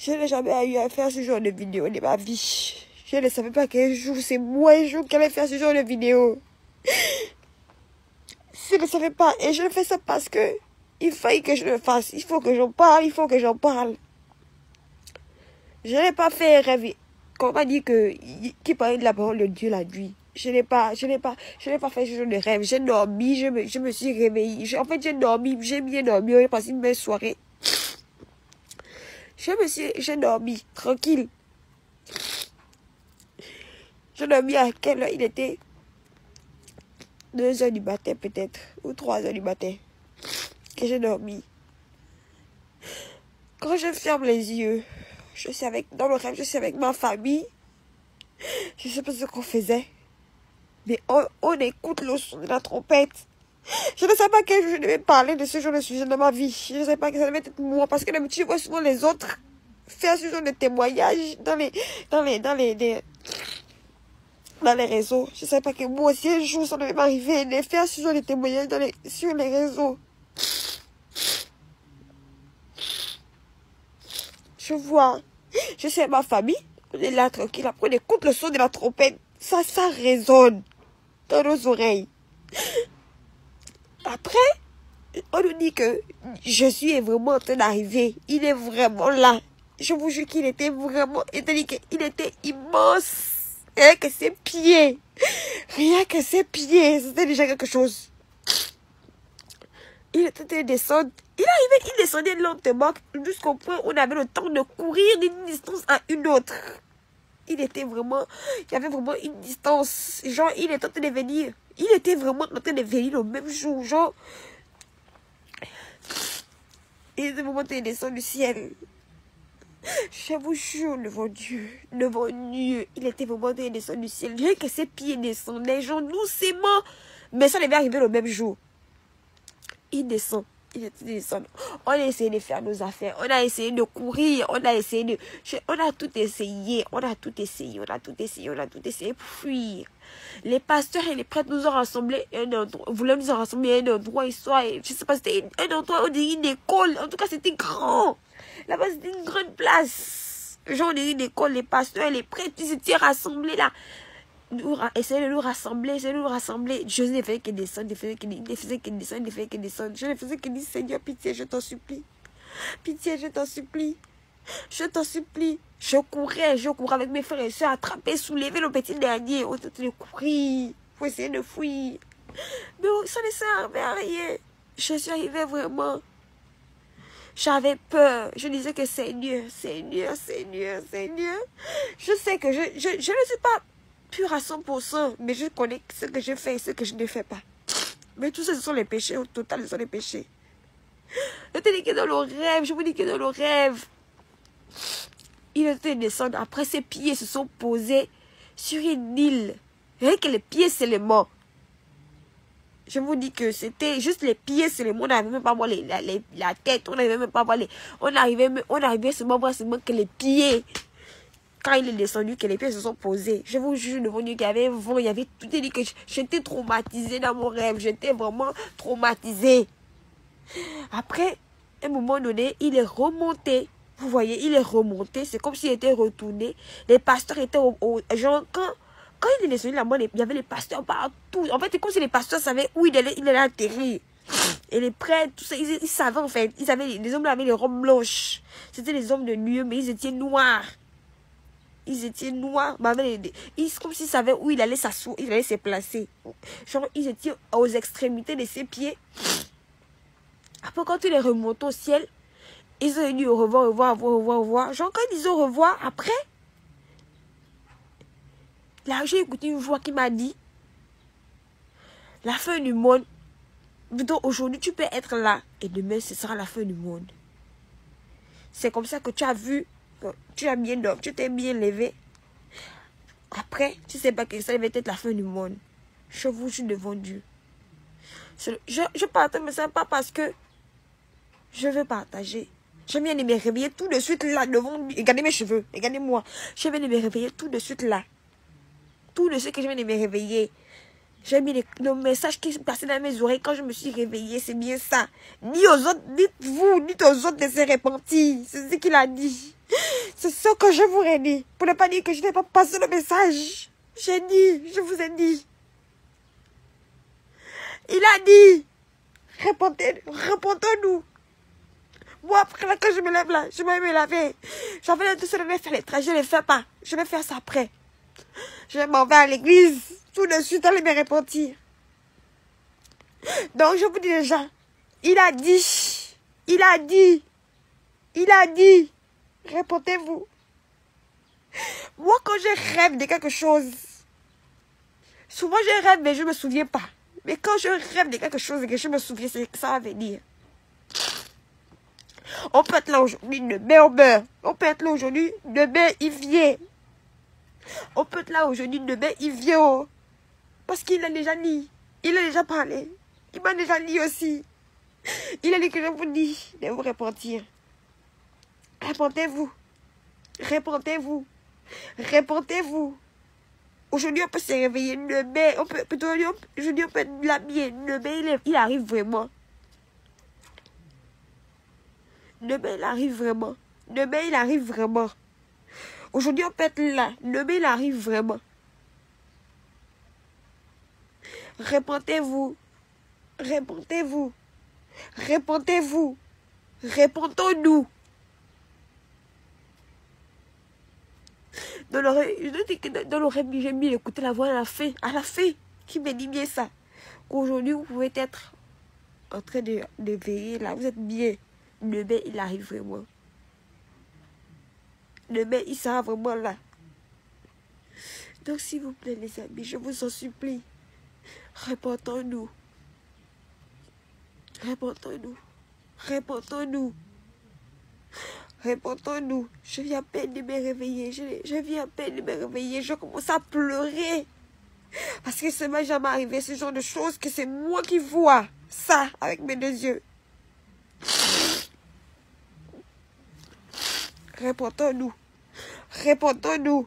Je n'ai jamais eu à faire ce genre de vidéo de ma vie. Je ne savais pas qu'un jour, c'est moi un jour qui allais faire ce genre de vidéo. Je ne savais pas. Et je fais ça parce que il fallait que je le fasse. Il faut que j'en parle. Il faut que j'en parle. Je n'ai pas fait un rêve. Quand on m'a dit qui parlait de la parole de Dieu la nuit. Je n'ai pas fait ce genre de rêve. J'ai dormi. Je me suis réveillée. En fait, j'ai dormi. J'ai bien dormi. J'ai passé une belle soirée. J'ai dormi. Tranquille. J'ai dormi à quelle heure? Il était 2h du matin peut-être. Ou 3h du matin. Que j'ai dormi. Quand je ferme les yeux, dans le rêve, je suis avec ma famille. Je ne sais pas ce qu'on faisait. Mais on écoute le son de la trompette. Je ne sais pas que je devais parler de ce genre de sujet dans ma vie. Je ne sais pas que ça devait être moi. Parce que d'habitude, je vois souvent les autres faire ce genre de témoignages dans les réseaux. Je ne sais pas que moi aussi, un jour, ça devait m'arriver de faire ce genre de témoignages sur les réseaux. Je vois. Je sais, ma famille, on est là tranquille. Après, on écoute le son de la trompette. Ça résonne dans nos oreilles. Après, on nous dit que Jésus est vraiment en train d'arriver. Il est vraiment là. Je vous jure qu'il était vraiment... Il était immense. Rien que ses pieds. Rien que ses pieds. C'était déjà quelque chose. Il était en train de descendre. Il descendait lentement jusqu'au point où on avait le temps de courir d'une distance à une autre. Il y avait vraiment une distance. Genre, il était en train de venir. Il était vraiment en train de venir le même jour. Genre, il était vraiment en train de descendre du ciel. Je vous jure, devant Dieu, il était vraiment en train de descendre du ciel. Rien que ses pieds descendaient, genre, doucement. Mais ça devait arriver le même jour. Il descend. Il était descendu. On a essayé de faire nos affaires. On a essayé de courir. On a tout essayé. On a tout essayé pour fuir. Les pasteurs et les prêtres nous ont rassemblés voulaient nous rassembler à un endroit histoire. Je sais pas, c'était un endroit, on dirait une école. En tout cas, c'était grand. Là-bas, c'était une grande place. Genre, on dirait une école. Les pasteurs et les prêtres, ils étaient rassemblés là. Essayer de nous rassembler. Je ne faisais que descendre, Je ne faisais que dire, Seigneur, pitié, je t'en supplie. Pitié, je t'en supplie. Je courais avec mes frères et soeurs, attraper, soulever le petit dernier. On tentait de courir, pour essayer de fuir. Mais ça ne servait à rien. Je suis arrivée vraiment. J'avais peur. Je disais que Seigneur. Je sais que je ne suis pas pure à 100%, mais je connais ce que je fais et ce que je ne fais pas. Mais tout ça, ce sont les péchés. Au total, ce sont les péchés. Je te dis que dans le rêve, je vous dis que dans le rêve, il était descendu. Après, ses pieds se sont posés sur une île. Rien que les pieds seulement. Je vous dis que c'était juste les pieds seulement. On n'arrivait même pas à voir la tête. On n'arrivait même pas à voir on arrivait seulement à voir que les pieds. Quand il est descendu, que les pieds se sont posés. Je vous jure devant Dieu qu'il y avait un vent, il y avait tout. Dit que j'étais traumatisée dans mon rêve. J'étais vraiment traumatisée. Après, à un moment donné, il est remonté. Vous voyez, il est remonté. C'est comme s'il était retourné. Les pasteurs étaient genre, quand il est descendu là-bas, il y avait les pasteurs partout. En fait, c'est comme si les pasteurs savaient où il allait atterrir. Et les prêtres, tout ça, ils savaient en fait. Les hommes avaient les robes blanches. C'était les hommes de nuit, mais ils étaient noirs. Comme s'ils savaient où il allait s'asseoir, il allait se placer. Genre, ils étaient aux extrémités de ses pieds. Après, quand il est remonté au ciel, ils ont dit au revoir. Genre, quand ils disent au revoir, après, là, j'ai écouté une voix qui m'a dit, la fin du monde, donc aujourd'hui, tu peux être là, et demain, ce sera la fin du monde. C'est comme ça que tu as vu, tu as bien dormi, tu t'es bien levé. Après, tu sais pas que ça devait être la fin du monde. Je vous jure devant Dieu. Je partage, mais ce n'est pas parce que je veux partager. Je viens de me réveiller tout de suite là devant lui. Regardez mes cheveux, regardez-moi. Je viens de me réveiller tout de suite là. Tout de suite que je viens de me réveiller. J'ai mis le message qui passait dans mes oreilles quand je me suis réveillée. C'est bien ça. Ni aux autres, dites-vous, dites aux autres de se repentir. C'est ce qu'il a dit. C'est ce que je vous ai dit. Pour ne pas dire que je n'ai pas passé le message. J'ai dit, je vous ai dit. Il a dit, répondons-nous. Moi, après que je me lève là, je vais me laver. J'avais tout seul, je vais faire les trajets, je ne les fais pas. Je vais faire ça après. Je m'en vais à l'église. Tout de suite, allez me repentir. Donc, je vous dis déjà, il a dit, il a dit, il a dit, répondez-vous. Moi, quand je rêve de quelque chose, souvent je rêve, mais je ne me souviens pas. Mais quand je rêve de quelque chose et que je me souviens, c'est que ça va venir. On peut être là aujourd'hui, demain on meurt. On peut être là aujourd'hui, demain il vient. On peut être là aujourd'hui, demain il vient. Oh. Parce qu'il a déjà dit. Il a déjà parlé. Il m'a déjà dit aussi. Il a dit que je vous dis de vous repentir. Répentez-vous. Répentez-vous. Répentez-vous. Aujourd'hui, on peut se réveiller. Demain, on peut, aujourd'hui, on peut être l'habiller. Demain, il arrive vraiment. Demain, il arrive vraiment. Demain, il arrive vraiment. Aujourd'hui, on peut être là. Demain, il arrive vraiment. Répentez-vous. Répentez-vous. Répentez-vous. Répentons-nous. Dans l'oreille, j'ai mis écouter la voix à la fin, qui me dit bien ça. Aujourd'hui, vous pouvez être en train de veiller là, vous êtes bien. Demain, il arrive vraiment. Demain, il sera vraiment là. Donc, s'il vous plaît, les amis, je vous en supplie, répentons-nous. Répentons-nous. Répentons-nous. Répentons-nous. Je viens à peine de me réveiller. Je viens à peine de me réveiller. Je commence à pleurer. Parce que ça m'est jamais arrivé ce genre de choses, que c'est moi qui vois ça avec mes deux yeux. Répentons-nous. Répentons-nous.